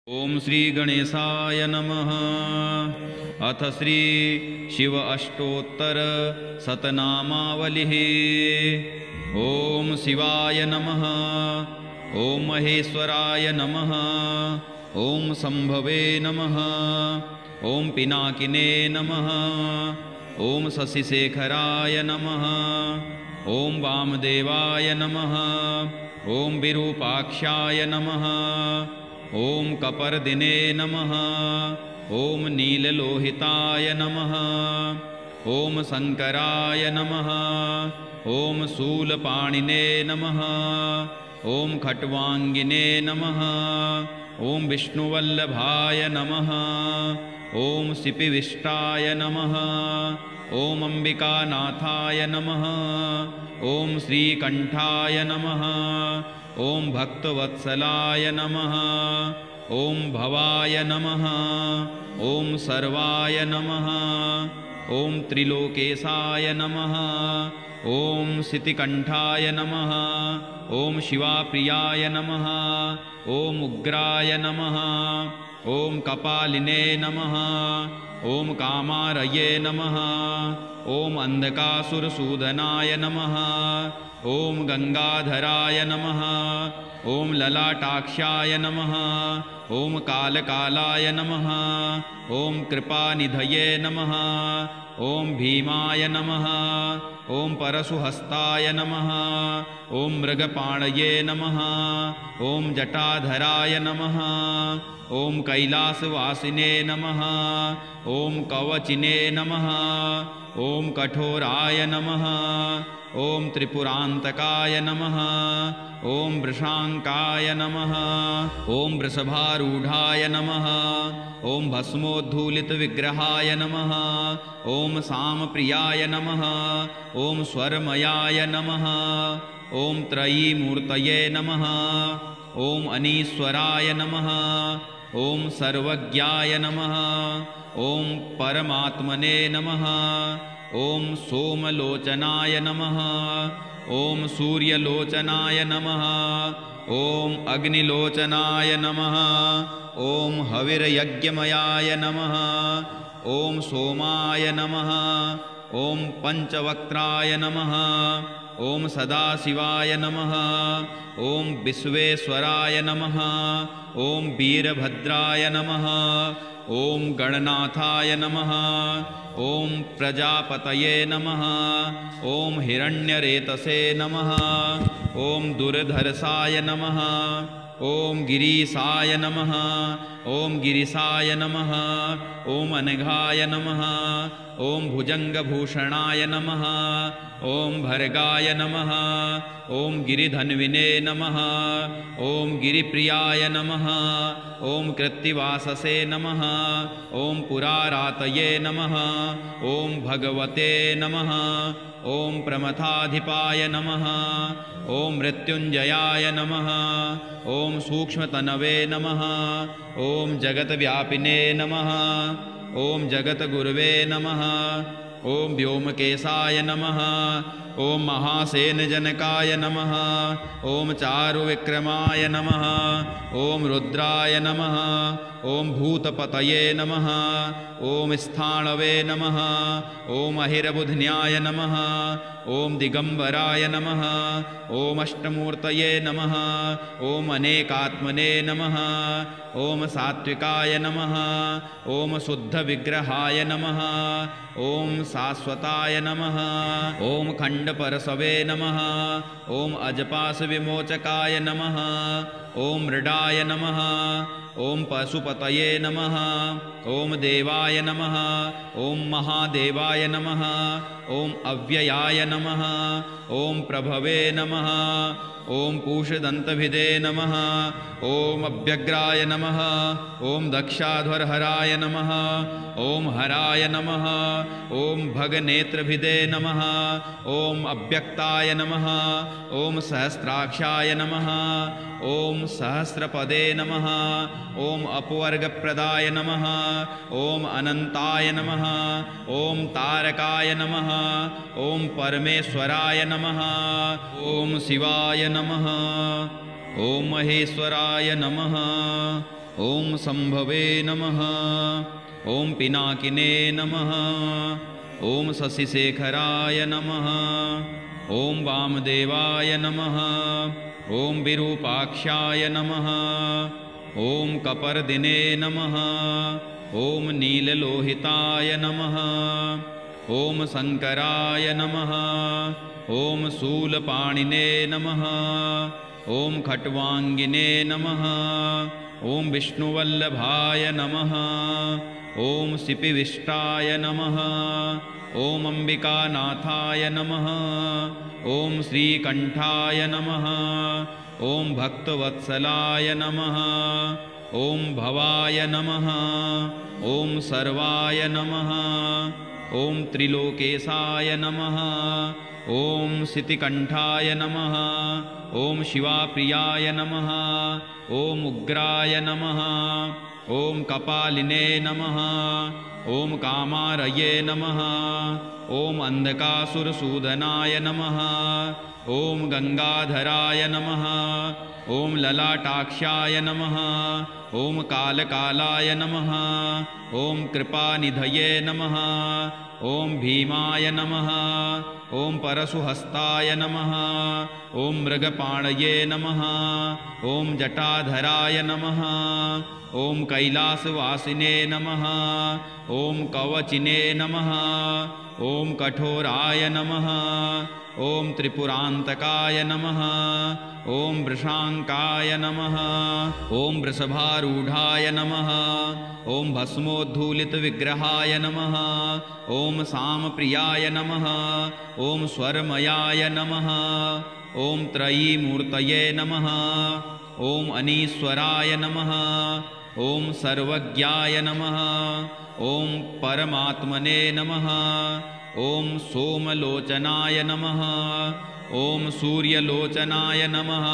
ओम श्री गणेशाय नमः। अथ श्री शिव अष्टोत्तर शतनामावलिः। ओम शिवाय नमः। ओम महेश्वराय नमः। ओम शंभवे नमः। ओम पिनाकिने नमः। ओम शशिशेखराय नमः। ओम वामदेवाय नमः। ओम विरूपाक्षाय नमः। ओम कपर्दिने नमः। ओम नीललोहिताय नमः। ओम शंकराय नमः। ओम शूलपाणिने नमः। ओम खट्वांगिने नमः। ओम विष्णुवल्लभाय नमः। ओम सिपिविष्टाय नमः। ओम अंबिकानाथाय नमः। ओम श्रीकंठाय नमः। ओम भक्तवत्सलाय नमः। ओम भवाय नमः। ओम सर्वाय नमः। ओम त्रिलोकेशाय नमः। ओम सितिकंठाय नमः। ओम शिवाप्रियाय नमः। ओम उग्राय नमः। ओम कपालिने नमः। ओम कामारये नमः। ओम अंधकासुरसूदनाय नमः। ओम गंगाधराय नमः। ओम ललाटाक्षाय नमः। ओम कालकालाय नमः। ओम कृपानिधये नमः। ओम भीमाय नमः। ओम परशुहस्ताय नमः। ओम मृगपाणये नमः। ओम जटाधराय नमः। ओम कैलासवासिने नमः। ओम कवचिने नमः। ओम कठोराय नमः। ओम त्रिपुरांतकाय नमः। ओम वृषांकाय नमः। ओम वृषभारूढ़ाय नमः। ओम भस्मोद्धूलितविग्रहाय नमः। ओम सामप्रियाय नमः। ओम स्वरमयाय नमः। ओम त्रयीमूर्तये नमः। ओम अनीश्वराय नमः। ओम सर्वज्ञाय नमः। ओम परमात्मने नमः। ओम सोमलोचनाय नमः। ओम सूर्यलोचनाय नमः। ओम अग्निलोचनाय नमः। ओम हविर्यज्ञमयाय नमः। ओम सोमाय नमः। ओम पंचवक्त्राय नमः। ओम सदाशिवाय नमः। ओम विश्वेश्वराय नमः। ओम वीरभद्राय नमः। ओम गणनाथाय नमः। ओम प्रजापतये नमः। ओम हिरण्यरेतसे नमः। ओम दुर्धर्षाय नमः। ओम गिरीशाय नमः। ओम गिरिशाय नमः। ओम अनघाय नमः। ओम भुजंगभूषणाय नमः। ओम भर्गाय नमः। ओम गिरिधन्विने नमः। ओम गिरिप्रियाय नमः। ओम कृत्तिवाससे नमः। ओम पुरारातये नमः। ओम भगवते नमः। ओम प्रमथाधिपाय नमः। ओम मृत्युंजयाय नमः। ओम सूक्ष्मतनवे नमः। ओम जगतव्यापिने नमः। ओम जगतगुरवे नमः। ओम व्योमकेशाय नमः। ओम महासेनजनकाय नमः। ओम चारुविक्रमाय नमः। ओम रुद्राय नमः। ओम भूतपतये नमः। ओम स्थाणवे नमः। ओम अहिरबुध्न्याय नमः। ओम दिगंबराय नमः। ओम अष्टमूर्तये नमः। ओम अनेकात्मने नमः। ओम सात्विकाय नमः। ओम शुद्धविग्रहाय नमः। ओम शाश्वताय नमः। ओम खंडपरशवे नमः। ओम अजपास विमोचकाय नमः। ओम मृडाय नमः। ओम पशुपतये नमः। ओम देवाय नमः। ओम महादेवाय नमः। ओम अव्ययाय नमः। ओम प्रभवे नमः। ओम पूषदंतभिदे नमः। ओम अभ्यग्राय नमः। ओम दक्षाध्वरहराय नमः। ओम हराय नमः। ओम भगनेत्रभिदे नमः। ओम अव्यक्ताय नमः। ओम सहस्राक्षाय नमः। ओम सहस्रपदे नमः। ओम अपवर्गप्रदाय नमः। ओम अनंताय नमः। ओम तारकाय नमः। ओम परमेश्वराय नमः। ओम शिवाय नमः। ओम महेश्वराय नमः। ॐ संभवे नमः। ॐ पिनाकिने नमः। ॐ शशिशेखराय नमः। ॐ वामदेवाय नमः। ॐ विरूपाक्षाय नमः। ॐ कपर्दिने नमः। ॐ नीललोहिताय नमः। ॐ शङ्कराय नमः। ॐ शूलपाणिने नमः। ॐ खट्वाङ्गिने नमः। ॐ विष्णुवल्लभाय नमः। ॐ सिपिविष्टाय नमः। ॐ अम्बिकानाथाय नमः। ॐ श्रीकण्ठाय नमः। ॐ भक्तवत्सलाय नमः। ॐ भवाय नमः। ॐ सर्वाय नमः। ॐ त्रिलोकेशाय नमः। ॐ सितिकण्ठाय नमः। ॐ शिवाप्रियाय नमः। ॐ उग्राय नमः। ॐ कपालिने नमः। ॐ कामारये नमः। ॐ अन्धकासुरसूदनाय नमः। ॐ गङ्गाधराय नमः। ॐ ललाटाक्षाय नमः। ॐ कालकालाय नमः। ॐ कृपानिधये नमः। ॐ भीमाय नमः। ॐ परशुहस्ताय नमः। ॐ मृगपाणये नमः। ॐ जटाधराय नमः। ॐ कैलासवासिने नमः। ॐ कवचिने नमः। ॐ कठोराय नमः। ॐ त्रिपुरान्तकाय नमः। ॐ वृषाङ्काय नमः। ॐ वृषभारूढाय नमः। ॐ भस्मोद्धूलितविग्रहाय नमः। ॐ सामप्रियाय नमः। ॐ स्वरमयाय नमः। ॐ त्रयीमूर्तये नमः। ॐ अनीश्वराय नमः। ॐ सर्वज्ञाय नमः। ॐ परमात्मने नमः। ॐ सोमलोचनाय नमः। ॐ सूर्यलोचनाय नमः।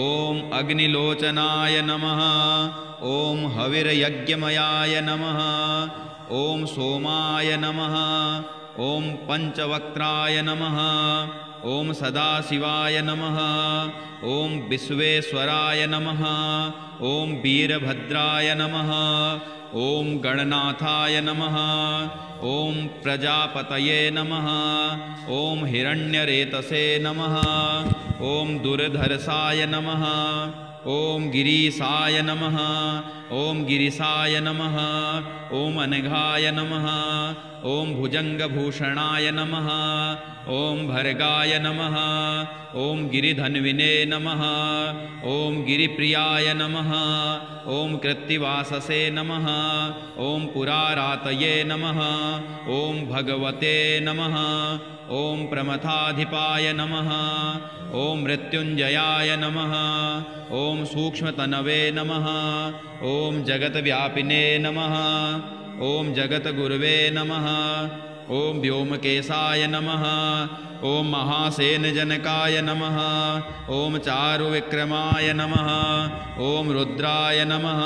ॐ अग्निलोचनाय नमः। ॐ हविर्यज्ञमयाय नमः। ॐ सोमाय नमः। ॐ पञ्चवक्त्राय नमः। ॐ सदाशिवाय नमः। ॐ विश्वेश्वराय नमः। ॐ वीरभद्राय नमः। ॐ गणनाथाय नमः। ॐ प्रजापतये नमः। ॐ हिरण्यरेतसे नमः। ॐ दुर्धर्षाय नमः। ॐ गिरीशाय नमः। ॐ गिरिशाय नमः। ॐ अनघाय नमः। ॐ भुजङ्गभूषणाय नमः। ॐ भर्गाय नमः। ॐ गिरिधन्विने नमः। ॐ गिरिप्रियाय नमः। ॐ कृत्तिवाससे नमः। ॐ पुरारातये नमः। ॐ भगवते नमः। ॐ प्रमथाधिपाय नमः। ॐ मृत्युञ्जयाय नमः। ॐ सूक्ष्मतनवे नमः। ॐ जगद्व्यापिने नमः। ॐ जगद्गुरवे नमः। ॐ व्योमकेशाय नमः। ॐ महासेनजनकाय नमः। ॐ चारुविक्रमाय नमः। ॐ रुद्राय नमः।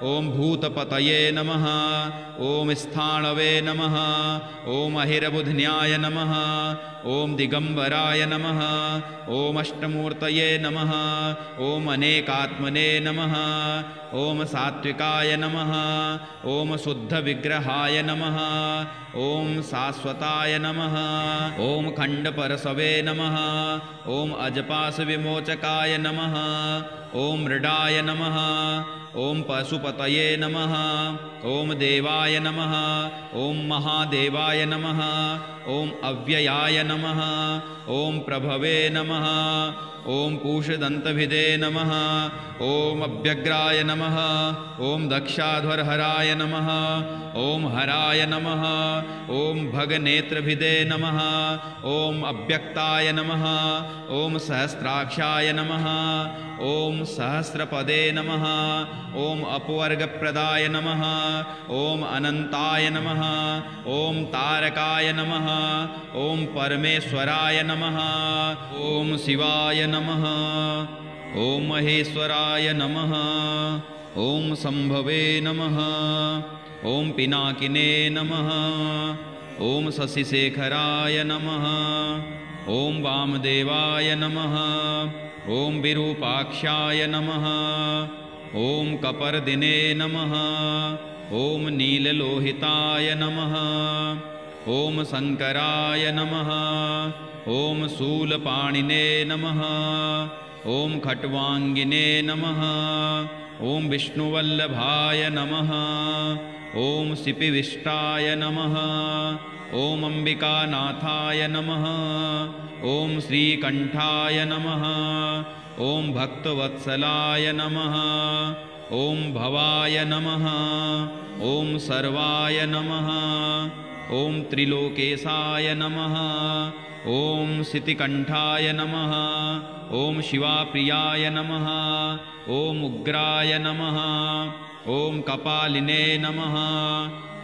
ॐ भूतपतये नमः। ॐ स्थाणवे नमः। ॐ अहिरबुध्न्याय नमः। ॐ दिगम्बराय नमः। ॐ अष्टमूर्तये नमः। ॐ अनेकात्मने नमः। ॐ सात्विकाय नमः। ॐ शुद्धविग्रहाय नमः। ॐ शाश्वताय नमः। ॐ खण्डपरशवे नमः। ॐ अजपाशविमोचकाय नमः। ॐ मृडाय नमः। ॐ पशुपतये नमः। ॐ देवाय नमः। ॐ महादेवाय नमः। ॐ अव्ययाय नमः। ॐ प्रभवे नमः। ॐ पूषदन्तभिदे नमः। ॐ अव्यग्राय नमः। ॐ दक्षाध्वरहराय नमः। ॐ हराय नमः। ॐ भगनेत्रभिदे नमः। ॐ अव्यक्ताय नमः। ॐ सहस्राक्षाय नमः। ॐ सहस्रपदे नमः। ॐ अपवर्गप्रदाय नमः। ॐ अनन्ताय नमः। ॐ तारकाय नमः। ॐ परमेश्वराय नमः। ॐ शिवाय नमः। ॐ महेश्वराय नमः। ॐ शम्भवे नमः। ॐ पिनाकिने नमः। ॐ शशिशेखराय नमः। ॐ वामदेवाय नमः। ॐ विरूपाक्षाय नमः। ॐ कपर्दिने नमः। ॐ नीललोहिताय नमः। ॐ शङ्कराय नमः। ॐ शूलपाणिने नमः। ॐ खट्वाङ्गिने नमः। ॐ विष्णुवल्लभाय नमः। ॐ सिपिविष्टाय नमः। ॐ अम्बिकानाथाय नमः। ॐ श्रीकण्ठाय नमः। ॐ भक्तवत्सलाय नमः। ॐ भवाय नमः। ॐ सर्वाय नमः। ॐ त्रिलोकेशाय नमः। ॐ सितिकण्ठाय नमः। ॐ शिवाप्रियाय नमः। ॐ उग्राय नमः। ॐ कपालिने नमः।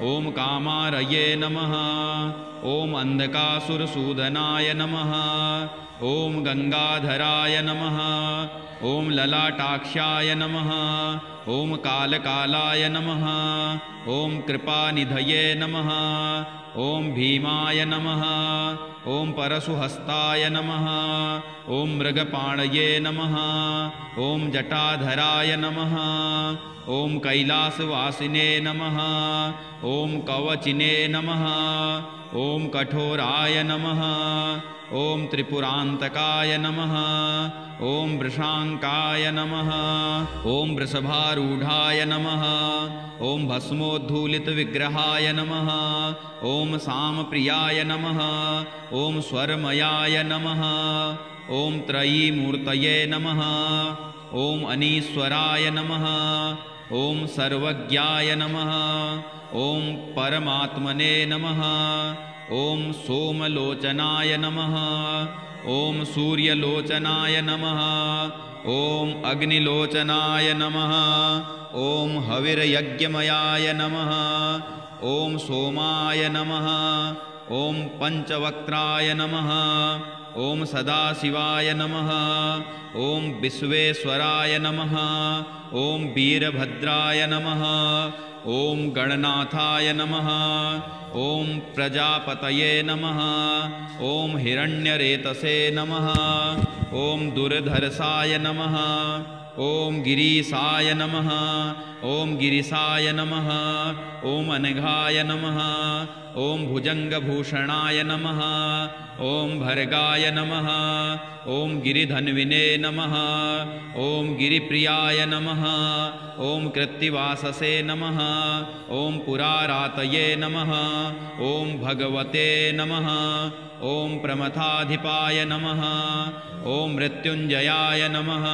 ॐ कामारये नमः। ॐ अन्धकासुरसूदनाय नमः। ॐ गंगाधराय नमः। ॐ ललाटाक्षाय नमः। ॐ कालकालाय नमः। ॐ कृपानिधये नमः। ॐ भीमाय नमः। ॐ परशुहस्ताय नमः। ॐ मृगपाणये नमः। ॐ जटाधराय नमः। ॐ कैलासवासिने नमः। ॐ कवचिने नमः। ॐ कठोराय नमः। ॐ त्रिपुरान्तकाय नमः। ॐ वृषाङ्काय नमः। ॐ वृषभारूढाय नमः। ॐ भस्मोद्धूलितविग्रहाय नमः। ॐ सामप्रियाय नमः। ॐ स्वरमयाय नमः। ॐ त्रयीमूर्तये नमः। ॐ अनीश्वराय नमः। ॐ सर्वज्ञाय नमः। ॐ परमात्मने नमः। ॐ सोमलोचनाय नमः। ॐ सूर्यलोचनाय नमः। ॐ अग्निलोचनाय नमः। ॐ हविर्यज्ञमयाय नमः। ॐ सोमाय नमः। ॐ पंचवक्त्राय नमः। ॐ सदाशिवाय नमः। ॐ विश्वेश्वराय नमः। ॐ वीरभद्राय नमः। ॐ गणनाथाय नमः। ॐ प्रजापतये नमः। ॐ हिरण्यरेतसे नमः। ॐ दुर्धर्षाय नमः। ॐ गिरीशाय नमः। ॐ गिरिशाय नमः। ॐ अनघाय नमः। ॐ भुजङ्गभूषणाय नमः। ॐ भर्गाय नमः। ॐ गिरिधन्विने नमः। ॐ गिरिप्रियाय नमः। ॐ कृत्तिवाससे नमः। ॐ पुरारातये नमः। ॐ भगवते नमः। ॐ प्रमथाधिपाय नमः। ॐ मृत्युञ्जयाय नमः।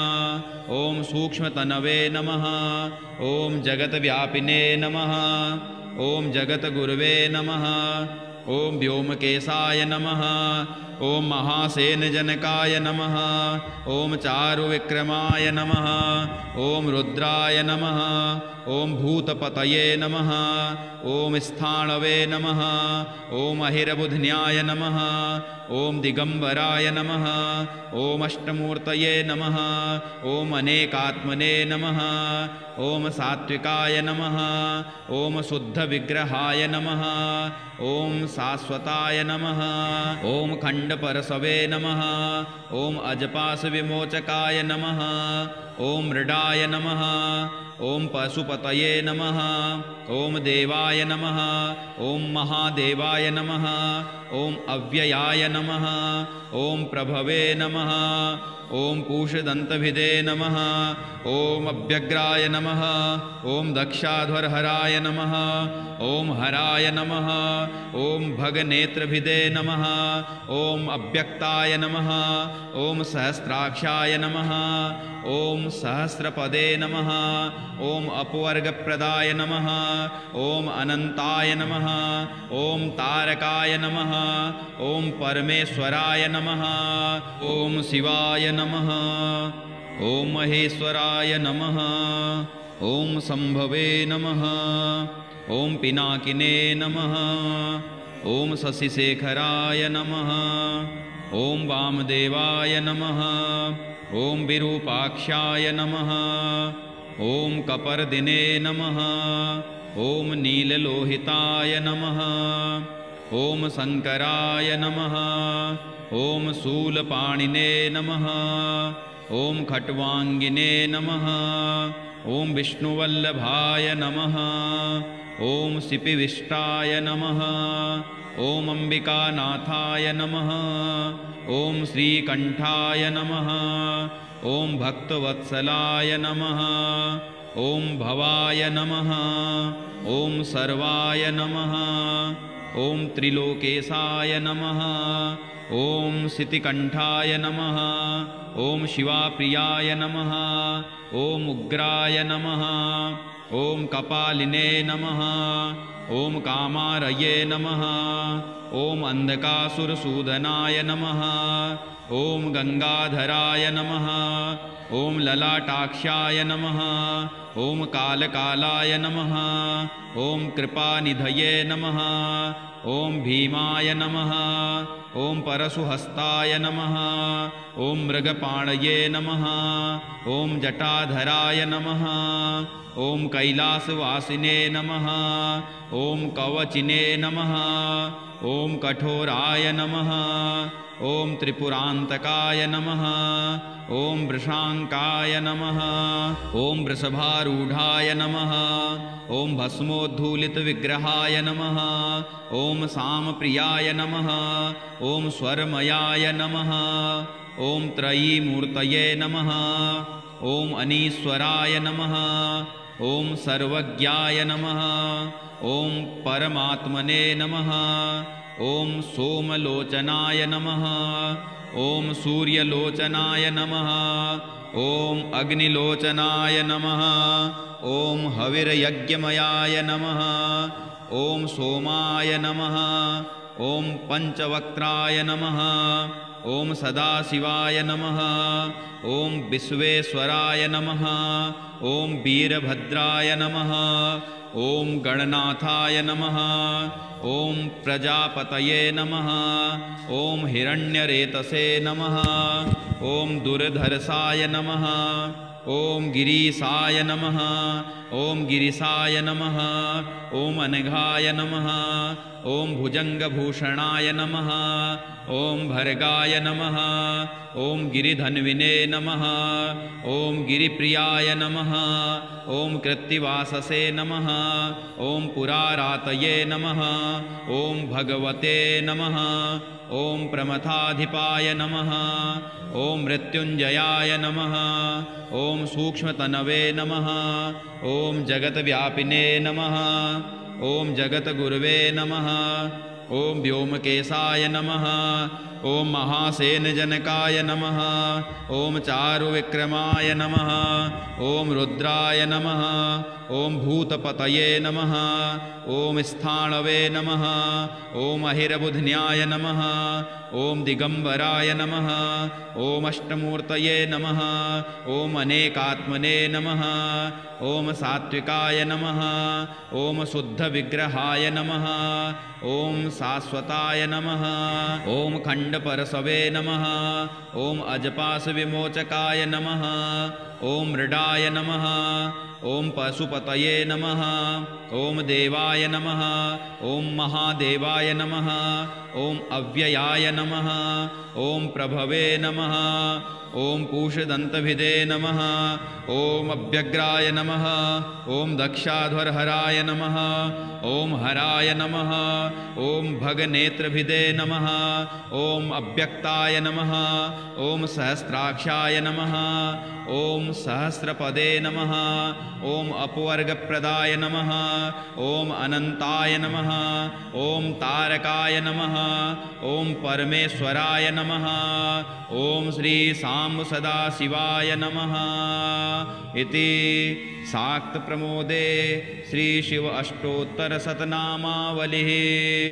ॐ सूक्ष्मतनवे नमः। ॐ जगद्व्यापिने नमः। ॐ जगद्गुरवे नमः। ॐ व्योमकेशाय नमः। ॐ महासेनजनकाय नमः। ॐ चारुविक्रमाय नमः। ॐ रुद्राय नमः। ॐ भूतपतये नमः। ॐ स्थाणवे नमः। ॐ अहिरबुध्न्याय नमः। ॐ दिगंबराय नमः। ॐ अष्टमूर्तये नमः। ॐ अनेकात्मने नमः। ॐ सात्विकाय नमः। ॐ शुद्धविग्रहाय नमः। ॐ शाश्वताय नमः। ॐ खण्डपरशवे नमः। ॐ अजपाशविमोचकाय नमः। ॐ मृडाय नमः। ॐ पशुपतये नमः। ॐ देवाय नमः। ॐ महादेवाय नमः। ॐ अव्ययाय नमः। ॐ प्रभवे नमः। ॐ पूषदन्तभिदे नमः। ॐ अभ्यग्राय नमः। ॐ दक्षाध्वरहराय नमः। ॐ हराय नमः। ॐ भगनेत्रभिदे नमः। ॐ अव्यक्ताय नमः। ॐ सहस्राक्षाय नमः। ॐ सहस्रपदे नमः। ॐ अपवर्गप्रदाय नमः। ॐ अनन्ताय नमः। ॐ तारकाय नमः। ॐ परमेश्वराय नमः। ॐ शिवाय नमः। ॐ महेश्वराय नमः। ॐ शम्भवे नमः। ॐ पिनाकिने नमः। ॐ शशिशेखराय नमः। ॐ वामदेवाय नमः। ॐ विरूपाक्षाय नमः। ॐ कपर्दिने नमः। ॐ नीललोहिताय नमः। ॐ शङ्कराय नमः। ॐ शूलपाणिने नमः। ॐ खट्वाङ्गिने नमः। ॐ विष्णुवल्लभाय नमः। ॐ सिपिविष्टाय नमः। ॐ अम्बिकानाथाय नमः। ॐ श्रीकण्ठाय नमः। ॐ भक्तवत्सलाय नमः। ॐ भवाय नमः। ॐ सर्वाय नमः। ॐ त्रिलोकेशाय नमः। ॐ सितिकण्ठाय नमः। ॐ शिवाप्रियाय नमः। ॐ उग्राय नमः। ॐ कपालिने नमः। ॐ कामारये नमः। ॐ अन्धकासुरसूदनाय नमः। ॐ गंगाधराय नमः। ॐ ललाटाक्षाय नमः। ॐ कालकालाय नमः। ॐ कृपानिधये नमः। ॐ भीमाय नमः। ॐ परशुहस्ताय नमः। ॐ मृगपाणये नमः। ॐ जटाधराय नमः। ॐ कैलासवासिने नमः। ॐ कवचिने नमः। ॐ कठोराय नमः। ॐ त्रिपुरान्तकाय नमः। ॐ वृषाङ्काय नमः। ॐ वृषभारूढाय नमः। ॐ भस्मोद्धूलितविग्रहाय नमः। ॐ सामप्रियाय नमः। ॐ स्वरमयाय नमः। ॐ त्रयीमूर्तये नमः। ॐ अनीश्वराय नमः। ॐ सर्वज्ञाय नमः। ॐ परमात्मने नमः। ॐ सोमलोचनाय नमः। ॐ सूर्यलोचनाय नमः। ॐ अग्निलोचनाय नमः। ॐ हविर्यज्ञमयाय नमः। ॐ सोमाय नमः। ॐ पंचवक्त्राय नमः। ॐ सदाशिवाय नमः। ॐ विश्वेश्वराय नमः। ॐ वीरभद्राय नमः। ॐ गणनाथाय नमः। ॐ प्रजापतये नमः। ॐ हिरण्यरेतसे नमः। ॐ दुर्धर्षाय नमः। ॐ गिरीशाय नमः। ॐ गिरिशाय नमः। ॐ अनघाय नमः। ॐ भुजङ्गभूषणाय नमः। ॐ भर्गाय नमः। ॐ गिरिधन्विने नमः। ॐ गिरिप्रियाय नमः। ॐ कृत्तिवाससे नमः। ॐ पुरारातये नमः। ॐ भगवते नमः। ॐ प्रमथाधिपाय नमः। ॐ मृत्युञ्जयाय नमः। ॐ सूक्ष्मतनवे नमः। ॐ जगद्व्यापिने नमः। ॐ जगद्गुरवे नमः। ॐ व्योमकेशाय नमः। ॐ महासेनजनकाय नमः। ॐ चारुविक्रमाय नमः। ॐ रुद्राय नमः। ॐ भूतपतये नमः। ॐ स्थाणवे नमः। ॐ अहिरबुध्न्याय नमः। ॐ दिगंबराय नमः। ॐ अष्टमूर्तये नमः। ॐ अनेकात्मने नमः। ॐ सात्विकाय नमः। ॐ शुद्धविग्रहाय नमः। ॐ शाश्वताय नमः। ॐ खण्डपरशवे नमः। ॐ अजपाशविमोचकाय नमः। ॐ मृडाय नमः। ॐ पशुपतये नमः। ॐ देवाय नमः। ॐ महादेवाय नमः। ॐ अव्ययाय नमः। ॐ प्रभवे नमः। ॐ पूषदन्तभिदे नमः। ॐ अभ्यग्राय नमः। ॐ दक्षाध्वरहराय नमः। ॐ हराय नमः। ॐ भगनेत्रभिदे नमः। ॐ अव्यक्ताय नमः। ॐ सहस्राक्षाय नमः। ॐ सहस्रपदे नमः। ॐ अपवर्गप्रदाय नमः। ॐ अनन्ताय नमः। ॐ तारकाय नमः। ॐ परमेश्वराय नमः। ॐ श्री साम्ब सदाशिवाय नमः इति शाक्त प्रमोदे श्री शिव अष्टोत्तर शतनामावलिः।